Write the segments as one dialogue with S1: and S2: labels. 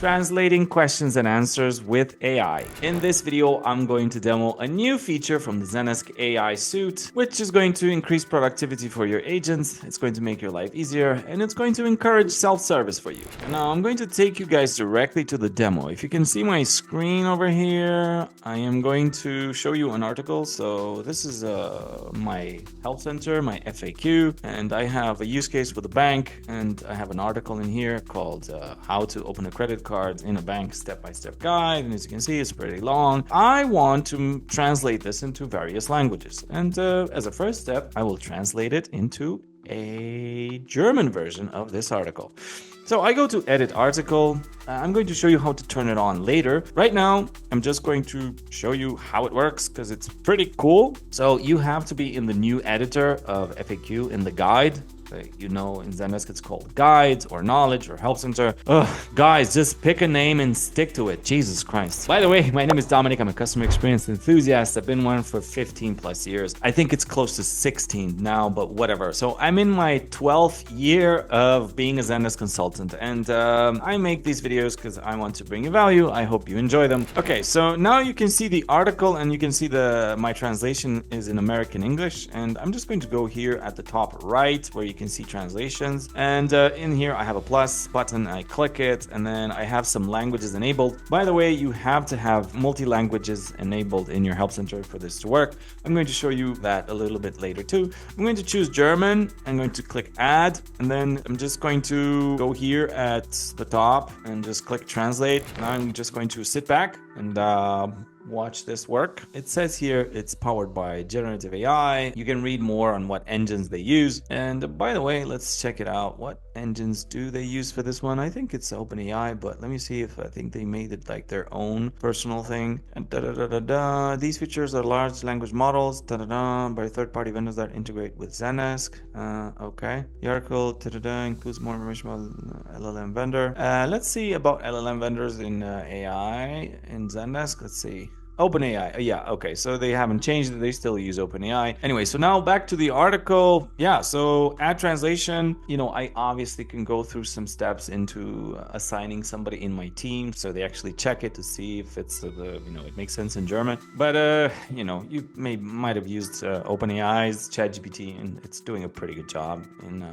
S1: translating questions and answers with AI. In this video, I'm going to demo a new feature from the Zendesk AI suite, which is going to increase productivity for your agents. It's going to make your life easier, and it's going to encourage self-service for you. Now, I'm going to take you guys directly to the demo. If you can see my screen over here, I am going to show you an article. So this is my help center, my FAQ, and I have a use case with a bank, and I have an article in here called How to Open a Credit Card in a Bank Step-by-Step Guide. And as you can see, it's pretty long. I want to translate this into various languages. And as a first step, I will translate it into a German version of this article. So I go to edit article. I'm going to show you how to turn it on later. Right now, I'm just going to show you how it works because it's pretty cool. So you have to be in the new editor of FAQ in the guide. You know, in Zendesk, it's called guides or knowledge or help center. Ugh, guys, just pick a name and stick to it. Jesus Christ. By the way, my name is Dominic. I'm a customer experience enthusiast. I've been one for 15 plus years. I think it's close to 16 now, but whatever. So I'm in my 12th year of being a Zendesk consultant, and I make these videos because I want to bring you value. I hope you enjoy them. Okay, so now you can see the article, and you can see my translation is in American English, and I'm just going to go here at the top right where you can see translations, and in here I have a plus button. I click it, and then I have some languages enabled. By the way, you have to have multi-languages enabled in your help center for this to work. I'm going to show you that a little bit later too. I'm going to choose German. I'm going to click add, and then I'm just going to go here at the top and just click translate. Now I'm just going to sit back and watch this work. It says here it's powered by generative AI. You can read more on what engines they use. And by the way, let's check it out. What engines do they use for this one? I think it's OpenAI, but let me see if I think they made it like their own personal thing. And These features are large language models by third-party vendors that integrate with Zendesk. Okay. The article includes more information about LLM vendor. Let's see about LLM vendors in AI in Zendesk. Let's see. OpenAI. Yeah, okay. So they haven't changed it. They still use OpenAI. Anyway, so now back to the article. Yeah, so add translation. You know, I obviously can go through some steps into assigning somebody in my team. So they actually check it to see if it's, it makes sense in German. But, you might have used OpenAI's ChatGPT, and it's doing a pretty good job in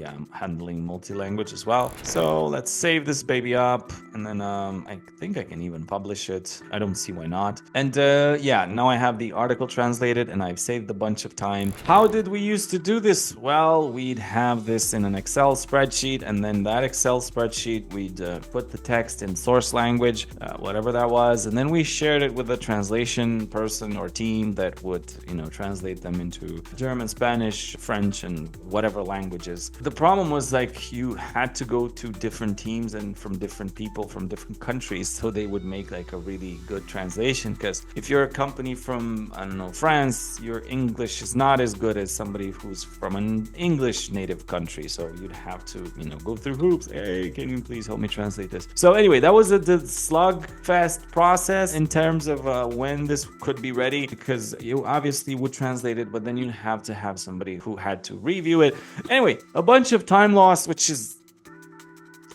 S1: I'm handling multi-language as well. So let's save this baby up, and then I think I can even publish it. I don't see why not. And now I have the article translated, and I've saved a bunch of time. How did we used to do this? Well, we'd have this in an Excel spreadsheet, and then that Excel spreadsheet, we'd put the text in source language, whatever that was, and then we shared it with a translation person or team that would, translate them into German, Spanish, French, and whatever languages. The problem was like you had to go to different teams and from different people from different countries, so they would make like a really good translation. Because if you're a company from, I don't know, France, your English is not as good as somebody who's from an English native country. So you'd have to, go through hoops. Hey, can you please help me translate this? So anyway, that was the slugfest process in terms of when this could be ready, because you obviously would translate it, but then you'd have to have somebody who had to review it. Anyway, a bunch of time loss, which is,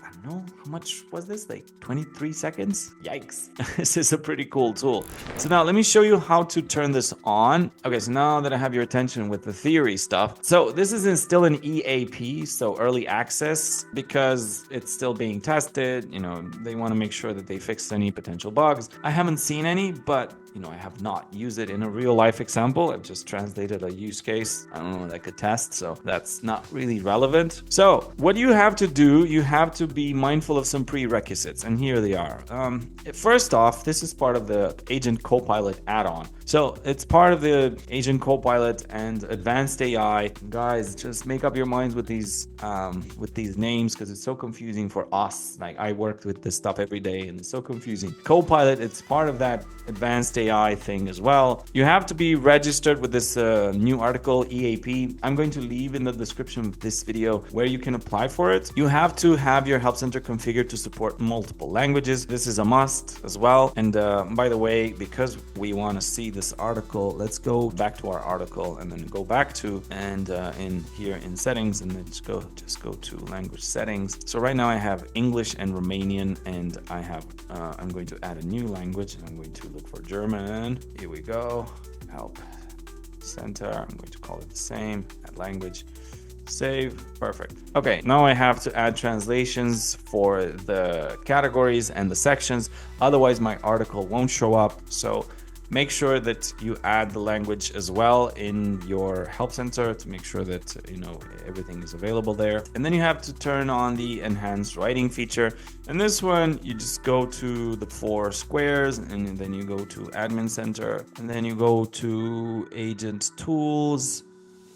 S1: I don't know, how much was this? Like 23 seconds? Yikes. This is a pretty cool tool. So now let me show you how to turn this on. Okay, so now that I have your attention with the theory stuff. So this is still an EAP, so early access, because it's still being tested. They want to make sure that they fix any potential bugs. I haven't seen any, but I have not used it in a real life example. I've just translated a use case, I don't know, like a test. So that's not really relevant. So what you have to do, you have to be mindful of some prerequisites, and here they are. First off, this is part of the Agent Copilot add-on. So it's part of the Agent Copilot and Advanced AI. Guys, just make up your minds with these names, because it's so confusing for us. Like, I worked with this stuff every day, and it's so confusing. Copilot, it's part of that Advanced AI thing as well. You have to be registered with this new article, EAP. I'm going to leave in the description of this video where you can apply for it. You have to have your help center configured configured to support multiple languages. This is a must as well. And by the way, because we want to see this article, let's go back to our article and then go back to in here in settings, and then just go to language settings. So right now I have English and Romanian, and I have I'm going to add a new language, and I'm going to look for German. Here we go. Help Center. I'm going to call it the same. Add language. Save. Perfect. Okay, now I have to add translations for the categories and the sections. Otherwise, my article won't show up. So make sure that you add the language as well in your help center to make sure that everything is available there. And then you have to turn on the enhanced writing feature. And this one, you just go to the 4 squares, and then you go to admin center, and then you go to agent tools,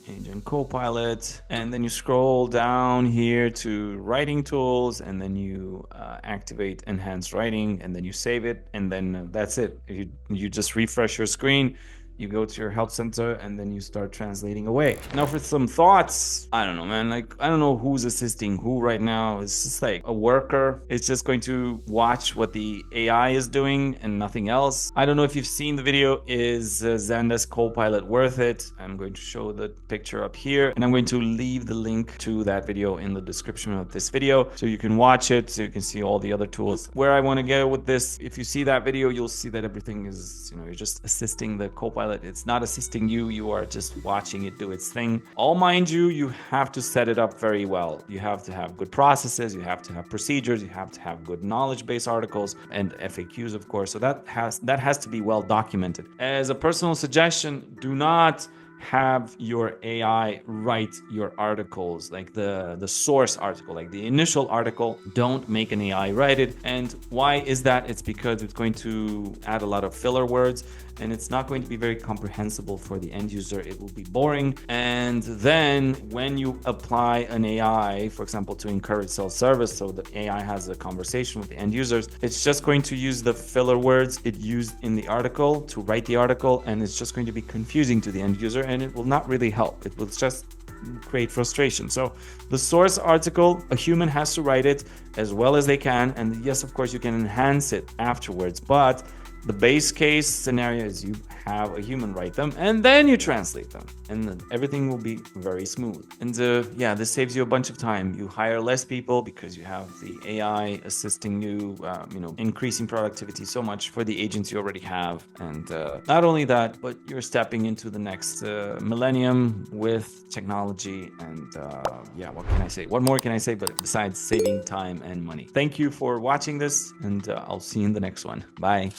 S1: agent copilot, and then you scroll down here to writing tools, and then you activate enhanced writing, and then you save it, and then that's it. You just refresh your screen, you go to your help center, and then you start translating away. Now for some thoughts, I don't know, man, like I don't know who's assisting who right now. It's just like a worker. It's just going to watch what the AI is doing and nothing else. I don't know if you've seen the video. Is Zendesk Copilot worth it? I'm going to show the picture up here, and I'm going to leave the link to that video in the description of this video so you can watch it, so you can see all the other tools. Where I want to go with this, if you see that video, you'll see that everything is, you're just assisting the Copilot. It's not assisting you. You are just watching it do its thing. All mind you, you have to set it up very well. You have to have good processes. You have to have procedures. You have to have good knowledge-based articles and FAQs, of course. So that has to be well documented. As a personal suggestion, do not have your AI write your articles, like the source article, like the initial article. Don't make an AI write it. And why is that? It's because it's going to add a lot of filler words, and it's not going to be very comprehensible for the end user. It will be boring. And then when you apply an AI, for example, to encourage self-service, so the AI has a conversation with the end users, it's just going to use the filler words it used in the article to write the article, and it's just going to be confusing to the end user, and it will not really help. It will just create frustration. So the source article, a human has to write it as well as they can. And yes, of course, you can enhance it afterwards, but the base case scenario is you have a human write them, and then you translate them, and then everything will be very smooth. And yeah, this saves you a bunch of time. You hire less people because you have the AI assisting you, increasing productivity so much for the agents you already have. And not only that, but you're stepping into the next millennium with technology. And yeah, what can I say? What more can I say but besides saving time and money? Thank you for watching this, and I'll see you in the next one. Bye.